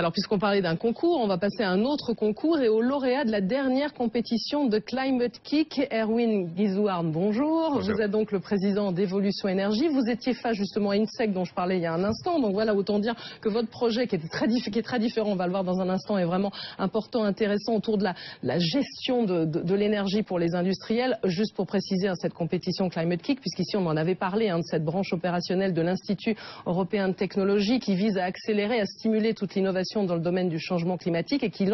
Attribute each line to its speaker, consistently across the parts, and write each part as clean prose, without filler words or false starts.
Speaker 1: Alors, puisqu'on parlait d'un concours, on va passer à un autre concours et au lauréat de la dernière compétition de Climate Kick, Erwin Guizouarn. Bonjour.
Speaker 2: Bonjour.
Speaker 1: Vous êtes donc le président d'Evolution Énergie. Vous étiez face justement à INSEC dont je parlais il y a un instant. Donc voilà, autant dire que votre projet qui est très différent, on va le voir dans un instant, est vraiment important, intéressant autour de la gestion de l'énergie pour les industriels. Juste pour préciser cette compétition Climate Kick, puisqu'ici on en avait parlé de cette branche opérationnelle de l'Institut européen de technologie qui vise à accélérer, à stimuler toute l'innovation dans le domaine du changement climatique et qui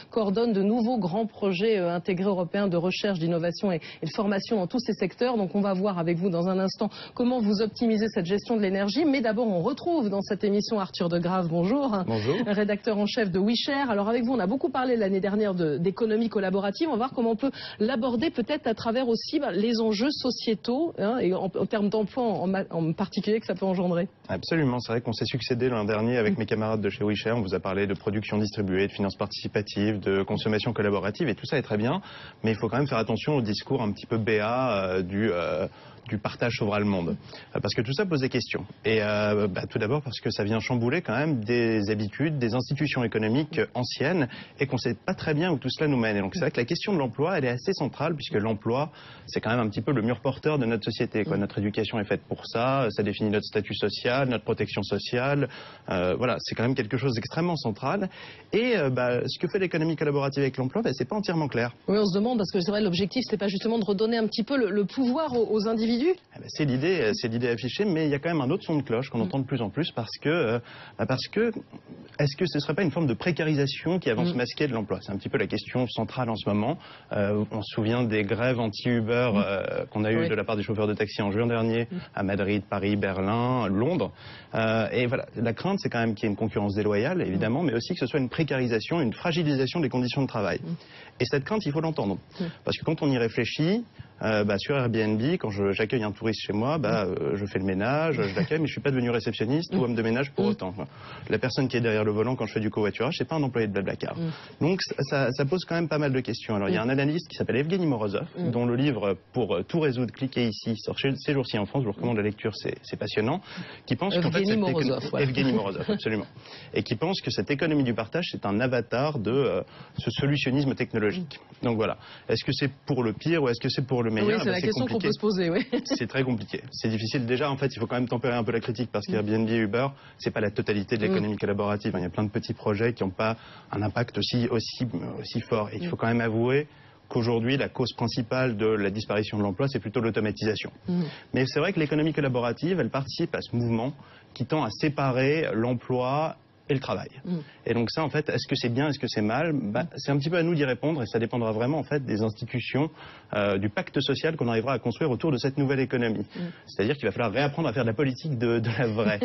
Speaker 1: coordonne de nouveaux grands projets intégrés européens de recherche, d'innovation et de formation dans tous ces secteurs. Donc on va voir avec vous dans un instant comment vous optimisez cette gestion de l'énergie. Mais d'abord on retrouve dans cette émission Arthur De Graaf, bonjour.
Speaker 2: Bonjour.
Speaker 1: Rédacteur en chef de WeShare. Alors avec vous on a beaucoup parlé l'année dernière d'économie collaborative. On va voir comment on peut l'aborder peut-être à travers aussi les enjeux sociétaux et en termes d'emploi en particulier que ça peut engendrer.
Speaker 2: Absolument, c'est vrai qu'on s'est succédé l'an dernier avec mes camarades de chez WeShare. On vous a parlé de production distribuée, de finances participatives, de consommation collaborative et tout ça est très bien, mais il faut quand même faire attention au discours un petit peu béat du partage sauvera le monde. Parce que tout ça pose des questions. Et tout d'abord parce que ça vient chambouler quand même des habitudes, des institutions économiques anciennes et qu'on ne sait pas très bien où tout cela nous mène. Et donc c'est vrai que la question de l'emploi, elle est assez centrale puisque l'emploi, c'est quand même un petit peu le mur porteur de notre société, quoi. Notre éducation est faite pour ça, ça définit notre statut social, notre protection sociale. Voilà, c'est quand même quelque chose d'extrêmement central. Et ce que fait l'économie collaborative avec l'emploi, c'est pas entièrement clair.
Speaker 1: Oui, on se demande parce que c'est vrai, l'objectif, c'est pas justement de redonner un petit peu le pouvoir aux individus.
Speaker 2: C'est l'idée affichée, mais il y a quand même un autre son de cloche qu'on entend de plus en plus parce que est-ce que ce ne serait pas une forme de précarisation qui avance masquée de l'emploi? C'est un petit peu la question centrale en ce moment. On se souvient des grèves anti-Uber qu'on a eues de la part des chauffeurs de taxi en juin dernier à Madrid, Paris, Berlin, Londres. Et voilà, la crainte, c'est quand même qu'il y ait une concurrence déloyale, évidemment, mais aussi que ce soit une précarisation, une fragilisation des conditions de travail. Et cette crainte, il faut l'entendre. Parce que quand on y réfléchit, sur Airbnb, quand j'accueille un touriste chez moi, je fais le ménage, je l'accueille, mais je ne suis pas devenu réceptionniste ou homme de ménage pour autant. La personne qui est derrière le volant quand je fais du covoiturage, c'est pas un employé de Blablacar. Donc ça pose quand même pas mal de questions. Alors il y a un analyste qui s'appelle Evgeny Morozov, dont le livre Pour tout résoudre, cliquez ici, sort ces jours-ci en France, je vous recommande la lecture, c'est passionnant, qui pense qu'en fait Evgeny Morozov, absolument, et qui pense que cette économie du partage, c'est un avatar de ce solutionnisme technologique. Donc voilà, est-ce que c'est pour le pire ou est-ce que c'est pour le meilleur?
Speaker 1: Oui, c'est la question qu'on peut se poser, oui.
Speaker 2: C'est très compliqué. C'est difficile. Déjà, en fait, il faut quand même tempérer un peu la critique parce qu'Airbnb et Uber, c'est pas la totalité de l'économie collaborative. Il y a plein de petits projets qui n'ont pas un impact aussi fort. Et il faut quand même avouer qu'aujourd'hui, la cause principale de la disparition de l'emploi, c'est plutôt l'automatisation. Mais c'est vrai que l'économie collaborative, elle participe à ce mouvement qui tend à séparer l'emploi et le travail. Et donc ça, en fait, est-ce que c'est bien, est-ce que c'est mal? C'est un petit peu à nous d'y répondre et ça dépendra vraiment, en fait, des institutions, du pacte social qu'on arrivera à construire autour de cette nouvelle économie. C'est-à-dire qu'il va falloir réapprendre à faire de la politique de la vraie.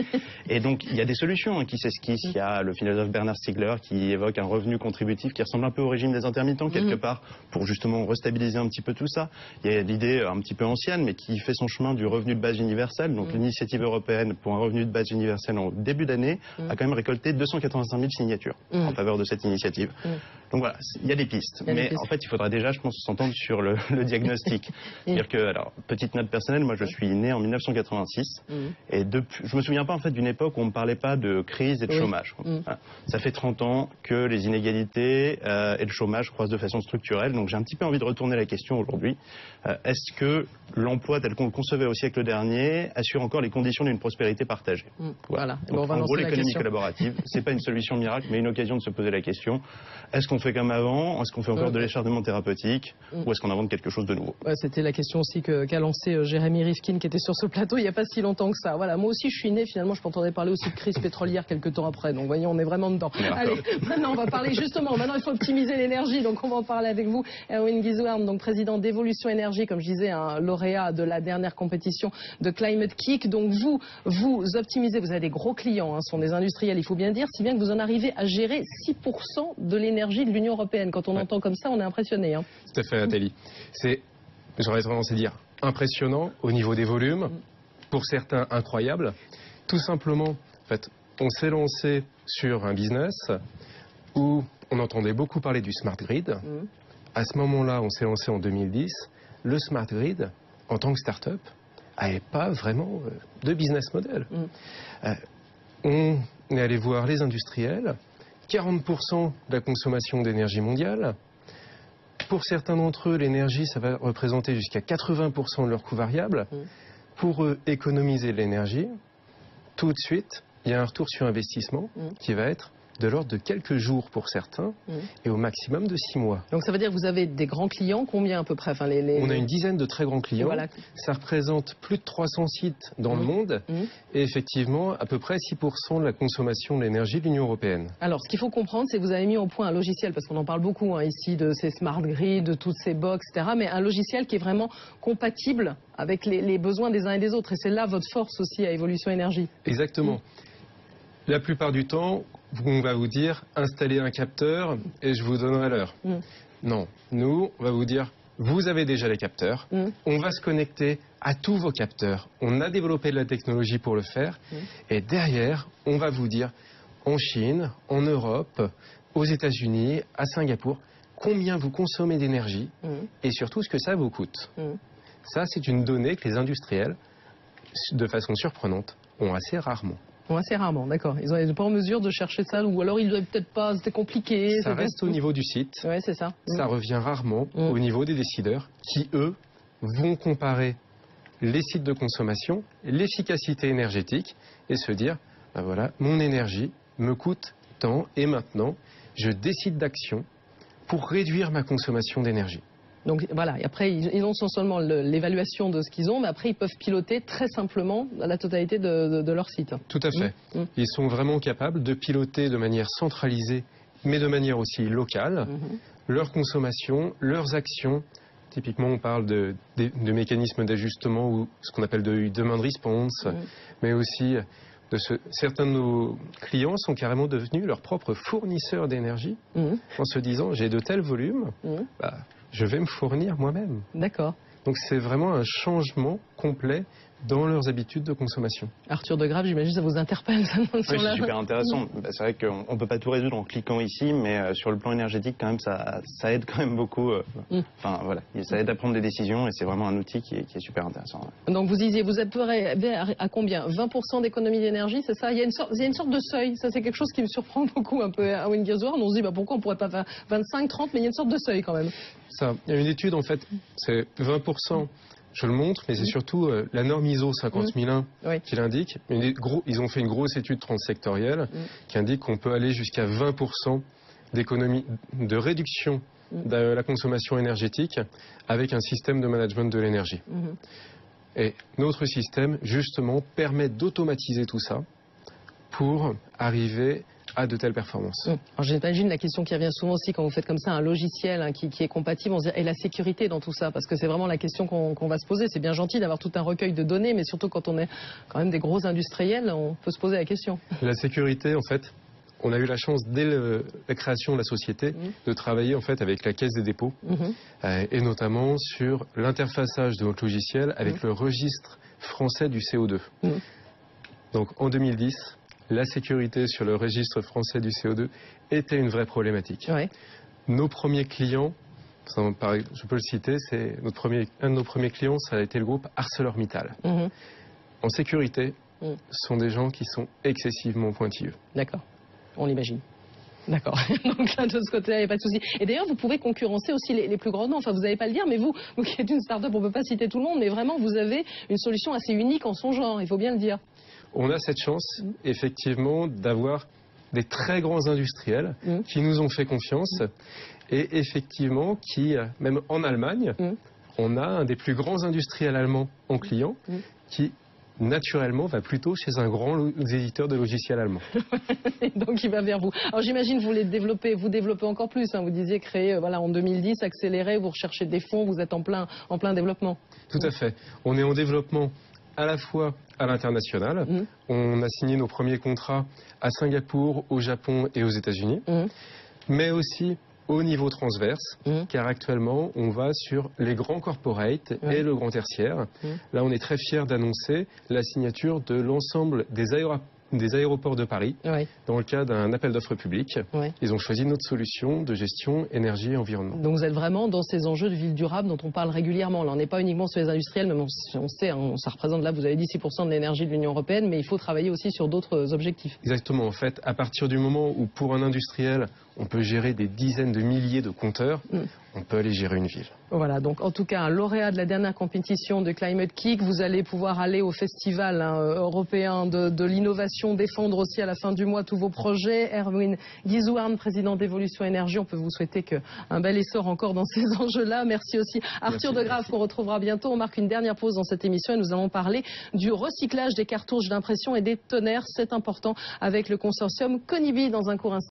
Speaker 2: Et donc, il y a des solutions qui s'esquissent. Il y a le philosophe Bernard Stiegler qui évoque un revenu contributif qui ressemble un peu au régime des intermittents, quelque part, pour justement restabiliser un petit peu tout ça. Il y a l'idée un petit peu ancienne, mais qui fait son chemin du revenu de base universel. Donc, l'initiative européenne pour un revenu de base universel en début d'année a quand même récolté 285 000 signatures en faveur de cette initiative. Donc voilà, il y a des pistes. Mais en fait, il faudra déjà, je pense, s'entendre sur le diagnostic. C'est-à-dire que, alors, petite note personnelle, moi je suis né en 1986 et je me souviens pas en fait d'une époque où on ne parlait pas de crise et de chômage. Voilà. Ça fait 30 ans que les inégalités et le chômage croissent de façon structurelle. Donc j'ai un petit peu envie de retourner la question aujourd'hui. Est-ce que l'emploi tel qu'on le concevait au siècle dernier assure encore les conditions d'une prospérité partagée?
Speaker 1: Voilà.
Speaker 2: Donc, en gros, l'économie collaborative, c'est pas une solution miracle, mais une occasion de se poser la question. Est-ce qu'on fait comme avant? Est-ce qu'on fait encore de l'écharnement thérapeutique? Ou est-ce qu'on invente quelque chose de nouveau?
Speaker 1: C'était la question aussi qu'a lancé Jérémy Rifkin qui était sur ce plateau il n'y a pas si longtemps que ça. Voilà, moi aussi je suis né, finalement je m'entendais parler aussi de crise pétrolière quelques temps après. Donc voyez, on est vraiment dedans. Allez, maintenant on va parler justement, maintenant il faut optimiser l'énergie, donc on va en parler avec vous. Erwin Guizouarn, donc président d'Evolution Énergie, comme je disais, un lauréat de la dernière compétition de Climate Kick. Donc vous optimisez, vous avez des gros clients, ce sont des industriels, il faut bien dire, si bien que vous en arrivez à gérer 6% de l'énergie de l'Union européenne. Quand on entend comme ça, on est impressionné.
Speaker 3: Tout à fait, Nathalie. J'aurais tendance à dire, impressionnant au niveau des volumes, pour certains incroyable. Tout simplement, en fait, on s'est lancé sur un business où on entendait beaucoup parler du smart grid. À ce moment-là, on s'est lancé en 2010. Le smart grid, en tant que start-up, n'avait pas vraiment de business model. On est allé voir les industriels 40% de la consommation d'énergie mondiale. Pour certains d'entre eux, l'énergie, ça va représenter jusqu'à 80% de leur coût variable. Pour eux, économiser de l'énergie, tout de suite, il y a un retour sur investissement qui va être de l'ordre de quelques jours pour certains et au maximum de 6 mois.
Speaker 1: Donc ça veut dire que vous avez des grands clients, combien à peu près?
Speaker 3: On a une dizaine de très grands clients.
Speaker 1: Voilà.
Speaker 3: Ça représente plus de 300 sites dans le monde et effectivement à peu près 6% de la consommation de l'énergie de l'Union européenne.
Speaker 1: Alors ce qu'il faut comprendre, c'est que vous avez mis au point un logiciel, parce qu'on en parle beaucoup ici de ces smart grids, de toutes ces box, etc. Mais un logiciel qui est vraiment compatible avec les besoins des uns et des autres. Et c'est là votre force aussi à Évolution Énergie.
Speaker 3: Exactement. La plupart du temps, on va vous dire installez un capteur et je vous donnerai l'heure. Non, nous, on va vous dire vous avez déjà les capteurs, on va se connecter à tous vos capteurs. On a développé de la technologie pour le faire et derrière, on va vous dire en Chine, en Europe, aux États-Unis, à Singapour, combien vous consommez d'énergie et surtout ce que ça vous coûte. Ça, c'est une donnée que les industriels, de façon surprenante, ont assez rarement.
Speaker 1: Bon, assez rarement, d'accord. Ils n'ont pas en mesure de chercher ça, ou alors ils ne doivent peut-être pas, c'était compliqué.
Speaker 3: Ça reste au niveau du site.
Speaker 1: Oui, c'est ça.
Speaker 3: Ça revient rarement au niveau des décideurs qui, eux, vont comparer les sites de consommation, l'efficacité énergétique et se dire, ben voilà, mon énergie me coûte tant et maintenant, je décide d'action pour réduire ma consommation d'énergie.
Speaker 1: Donc voilà, et après ils ont non seulement l'évaluation de ce qu'ils ont, mais après ils peuvent piloter très simplement la totalité de leur site.
Speaker 3: Tout à fait. Ils sont vraiment capables de piloter de manière centralisée, mais de manière aussi locale, leur consommation, leurs actions. Typiquement, on parle de mécanismes d'ajustement ou ce qu'on appelle de demand response, mais aussi certains de nos clients sont carrément devenus leurs propres fournisseurs d'énergie en se disant j'ai de tels volumes, je vais me fournir moi-même.
Speaker 1: D'accord.
Speaker 3: Donc c'est vraiment un changement complet dans leurs habitudes de consommation.
Speaker 1: Arthur de Grave, j'imagine ça vous interpelle. Ça,
Speaker 2: oui, c'est super intéressant. C'est vrai qu'on ne peut pas tout résoudre en cliquant ici, mais sur le plan énergétique, quand même, ça aide quand même beaucoup. Enfin, voilà, ça aide à prendre des décisions et c'est vraiment un outil qui est super intéressant.
Speaker 1: Donc vous disiez, vous êtes à combien? 20% d'économie d'énergie, c'est ça? Il y a une sorte de seuil. Ça, c'est quelque chose qui me surprend beaucoup un peu à Windsor. On se dit, pourquoi on ne pourrait pas faire 25, 30, mais il y a une sorte de seuil quand même.
Speaker 3: Ça, il y a une étude, en fait, c'est 20%. Je le montre, mais c'est surtout la norme ISO 50001 qui l'indique. Ils ont fait une grosse étude transsectorielle qui indique qu'on peut aller jusqu'à 20% d'économie, de réduction de la consommation énergétique avec un système de management de l'énergie. Et notre système, justement, permet d'automatiser tout ça pour arriver à de telles performances.
Speaker 1: Alors j'imagine la question qui revient souvent aussi quand vous faites comme ça un logiciel qui est compatible, on se dit, et la sécurité dans tout ça? Parce que c'est vraiment la question qu'on va se poser. C'est bien gentil d'avoir tout un recueil de données, mais surtout quand on est quand même des gros industriels, on peut se poser la question. La
Speaker 3: sécurité, en fait, on a eu la chance dès la création de la société de travailler en fait avec la Caisse des dépôts et notamment sur l'interfaçage de notre logiciel avec le registre français du CO2. Donc en 2010, la sécurité sur le registre français du CO2 était une vraie problématique. Nos premiers clients, je peux le citer, un de nos premiers clients, ça a été le groupe ArcelorMittal. En sécurité, ce sont des gens qui sont excessivement pointilleux.
Speaker 1: D'accord, on l'imagine. D'accord. Donc là, de ce côté-là, il n'y a pas de souci. Et d'ailleurs, vous pouvez concurrencer aussi les plus grands noms. Enfin, vous n'allez pas le dire, mais vous qui êtes une start-up, on ne peut pas citer tout le monde, mais vraiment, vous avez une solution assez unique en son genre, il faut bien le dire.
Speaker 3: On a cette chance, effectivement, d'avoir des très grands industriels qui nous ont fait confiance et effectivement qui, même en Allemagne, on a un des plus grands industriels allemands en client qui, naturellement, va plutôt chez un grand éditeur de logiciels allemand.
Speaker 1: Donc il va vers vous. Alors j'imagine vous vous développez encore plus. Vous disiez créer en 2010, accélérer, vous recherchez des fonds, vous êtes en plein développement.
Speaker 3: Tout à fait. On est en développement à la fois à l'international. On a signé nos premiers contrats à Singapour, au Japon et aux États-Unis, mais aussi au niveau transverse, car actuellement, on va sur les grands corporates et le grand tertiaire. Là, on est très fiers d'annoncer la signature de l'ensemble des des aéroports de Paris,
Speaker 1: Oui.
Speaker 3: dans le cadre d'un appel d'offres public.
Speaker 1: Oui.
Speaker 3: Ils ont choisi notre solution de gestion énergie et environnement.
Speaker 1: Donc vous êtes vraiment dans ces enjeux de ville durable dont on parle régulièrement. Là, on n'est pas uniquement sur les industriels, même on sait, hein, ça représente là, vous avez dit 6% de l'énergie de l'Union européenne, mais il faut travailler aussi sur d'autres objectifs.
Speaker 3: Exactement. En fait, à partir du moment où pour un industriel, on peut gérer des dizaines de milliers de compteurs, on peut aller gérer une ville.
Speaker 1: Voilà, donc en tout cas, un lauréat de la dernière compétition de Climate Kick. Vous allez pouvoir aller au festival européen de l'innovation, défendre aussi à la fin du mois tous vos projets. Erwin Guizouarn, président d'Evolution Énergie, on peut vous souhaiter un bel essor encore dans ces enjeux-là. Merci aussi Arthur De Graaf, qu'on retrouvera bientôt. On marque une dernière pause dans cette émission et nous allons parler du recyclage des cartouches d'impression et des tonnerres. C'est important avec le consortium Conibi dans un court instant.